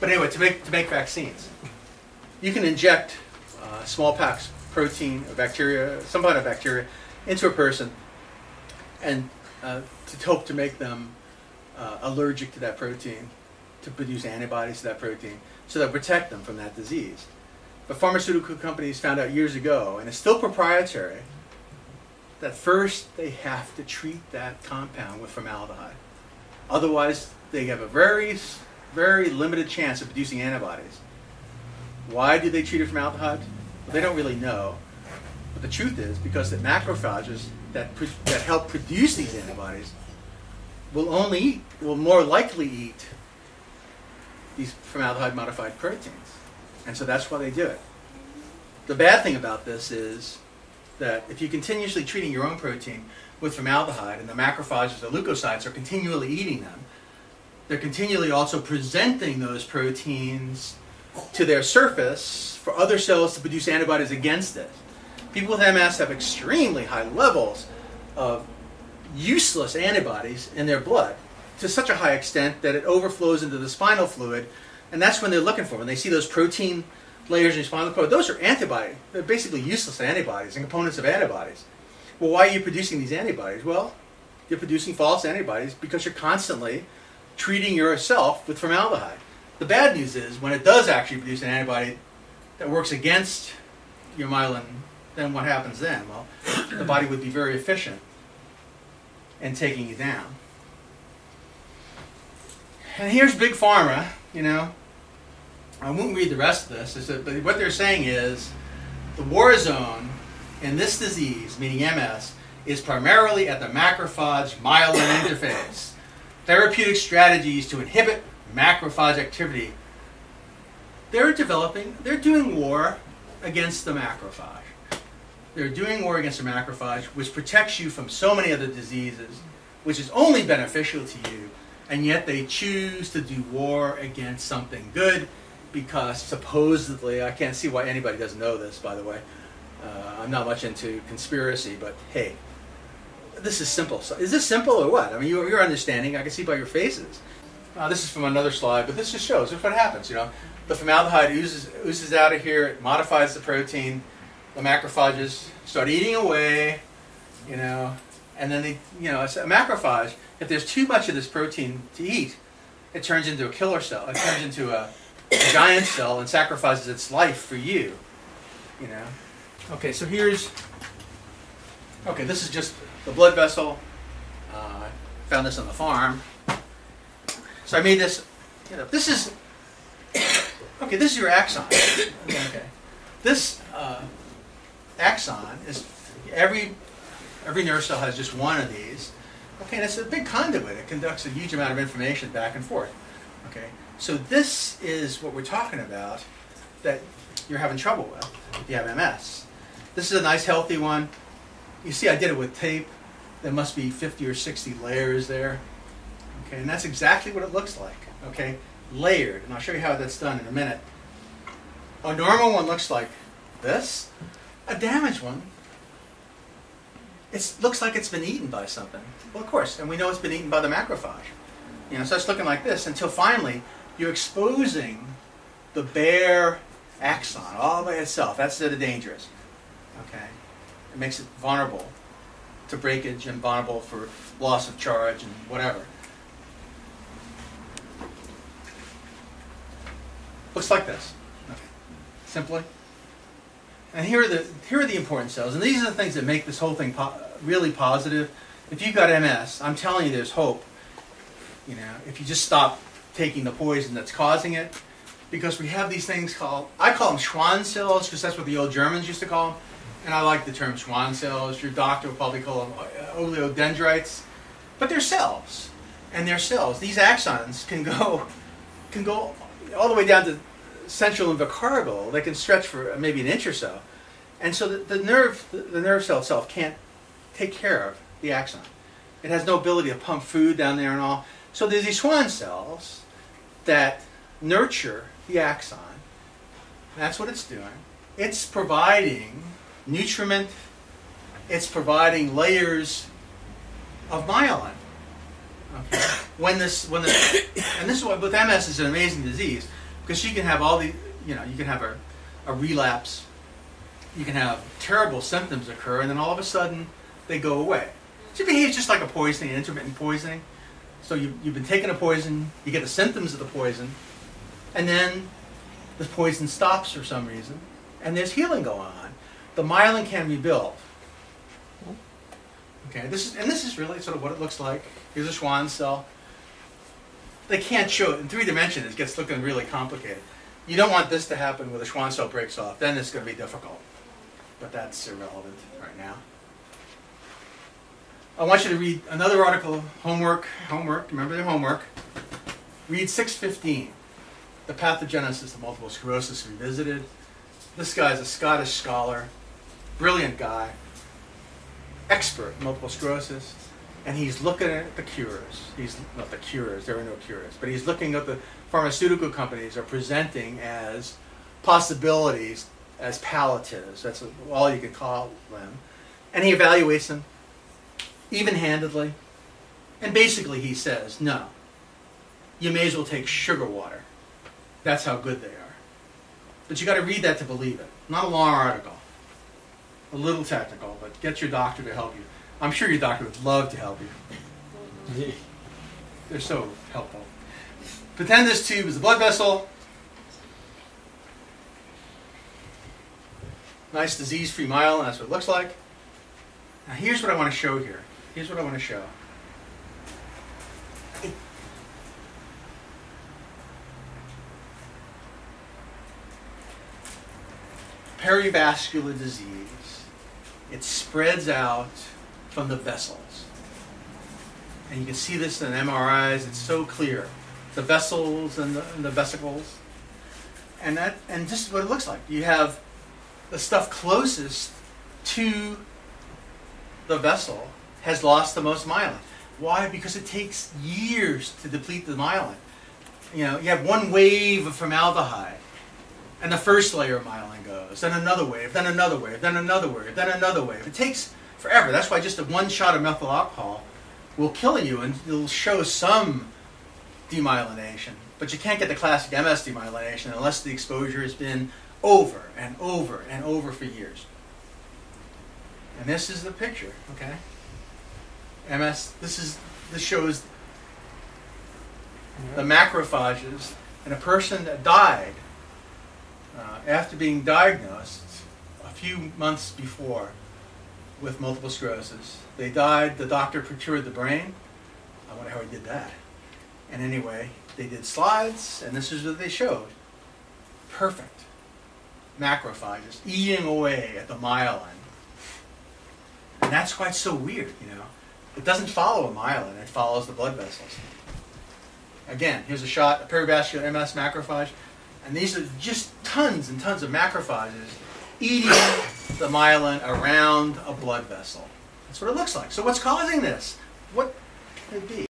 But anyway, to make vaccines, you can inject small packs protein or bacteria, some kind of bacteria, into a person, and to hope to make them allergic to that protein, to produce antibodies to that protein, so that protect them from that disease. But pharmaceutical companies found out years ago, and it's still proprietary, that first they have to treat that compound with formaldehyde. Otherwise, they have a very, very limited chance of producing antibodies. Why do they treat it with formaldehyde? Well, they don't really know. But the truth is, because the macrophages that help produce these antibodies will more likely eat these formaldehyde-modified proteins. And so that's why they do it. The bad thing about this is that if you're continuously treating your own protein with formaldehyde and the macrophages, the leukocytes, are continually eating them, they're continually also presenting those proteins to their surface for other cells to produce antibodies against it. People with MS have extremely high levels of useless antibodies in their blood, to such a high extent that it overflows into the spinal fluid, and that's when they're looking for. When they see those protein layers in your spinal cord, those are antibodies. They're basically useless antibodies and components of antibodies. Well, why are you producing these antibodies? Well, you're producing false antibodies because you're constantly treating yourself with formaldehyde. The bad news is, when it does actually produce an antibody that works against your myelin, then what happens then? Well, the body would be very efficient in taking you down. And here's Big Pharma, you know. I won't read the rest of this, but what they're saying is the war zone in this disease, meaning MS, is primarily at the macrophage-myelin interface. Therapeutic strategies to inhibit macrophage activity. They're doing war against the macrophage. They're doing war against the macrophage, which protects you from so many other diseases, which is only beneficial to you, and yet they choose to do war against something good because supposedly, I can't see why anybody doesn't know this, by the way. I'm not much into conspiracy, but hey, this is simple. So, is this simple or what? I mean, you're understanding. I can see by your faces. This is from another slide, but this just shows what happens. You know, the formaldehyde oozes out of here. It modifies the protein. The macrophages start eating away. You know, and then it's a macrophage. If there's too much of this protein to eat, it turns into a killer cell. It turns into a giant cell and sacrifices its life for you. You know. Okay, so this is just the blood vessel. Found this on the farm. So I made this. You know, this is your axon. Okay, this axon is every nerve cell has just one of these. Okay, and it's a big conduit. It conducts a huge amount of information back and forth. Okay, so this is what we're talking about that you're having trouble with if you have MS. This is a nice healthy one. You see I did it with tape. There must be 50 or 60 layers there. Okay, and that's exactly what it looks like. Okay, layered, and I'll show you how that's done in a minute. A normal one looks like this. A damaged one, it looks like it's been eaten by something. Well, of course, and we know it's been eaten by the macrophage. You know, so it's looking like this until finally you're exposing the bare axon all by itself. That's the dangerous. Okay, it makes it vulnerable to breakage and vulnerable for loss of charge and whatever. Looks like this. Okay. Simply. And here are the important cells, and these are the things that make this whole thing really positive. If you've got MS, I'm telling you, there's hope. You know, if you just stop taking the poison that's causing it, because we have these things I call them Schwann cells, because that's what the old Germans used to call them, and I like the term Schwann cells. Your doctor will probably call them oleodendrites, but they're cells, and they're cells. These axons can go all the way down to central and vertebral. They can stretch for maybe an inch or so, and so the nerve cell itself can't take care of the axon. It has no ability to pump food down there and all. So there's these Schwann cells that nurture the axon. That's what it's doing. It's providing nutriment. It's providing layers of myelin. Okay. And this is what with MS is an amazing disease. Because you can have all the, you can have a relapse, you can have terrible symptoms occur, and then all of a sudden they go away. So it behaves just like a poisoning, an intermittent poisoning. So you've been taking a poison, you get the symptoms of the poison, and then the poison stops for some reason, and there's healing going on. The myelin can rebuild. Okay, this is really sort of what it looks like. Here's a Schwann cell. They can't show it in 3 dimensions. It gets looking really complicated. You don't want this to happen where the Schwann cell breaks off. Then it's going to be difficult. But that's irrelevant right now. I want you to read another article, homework, remember their homework. Read 615, The Pathogenesis of Multiple Sclerosis Revisited. This guy's a Scottish scholar, brilliant guy, expert in multiple sclerosis, and he's looking at the cures. He's not the cures, there are no cures, but he's looking at the pharmaceutical companies are presenting as possibilities, as palliatives. That's all you could call them. And he evaluates them even-handedly. And basically he says, no, you may as well take sugar water. That's how good they are. But you got to read that to believe it. Not a long article. A little technical, but get your doctor to help you. I'm sure your doctor would love to help you. They're so helpful. Pretend this tube is a blood vessel. Nice disease-free myelin, that's what it looks like. Now here's what I want to show here. Here's what I want to show. Perivascular disease. It spreads out from the vessels. And you can see this in MRIs, it's so clear. The vessels and the vesicles. And this is what it looks like. You have the stuff closest to the vessel has lost the most myelin. Why? Because it takes years to deplete the myelin. You have one wave of formaldehyde, and the first layer of myelin goes, then another wave, then another wave, then another wave, then another wave. It takes forever. That's why just one shot of methyl alcohol will kill you, and it'll show some demyelination. But you can't get the classic MS demyelination unless the exposure has been over and over and over for years. And this is the picture, okay? MS, this shows the macrophages in a person that died after being diagnosed a few months before with multiple sclerosis. They died, the doctor procured the brain. I wonder how he did that. And anyway, they did slides, and this is what they showed. Perfect. Macrophages eating away at the myelin. And that's why it's so weird, It doesn't follow a myelin, it follows the blood vessels. Again, here's a shot, a perivascular MS macrophage, and these are just tons and tons of macrophages eating the myelin around a blood vessel. That's what it looks like. So what's causing this? What could it be?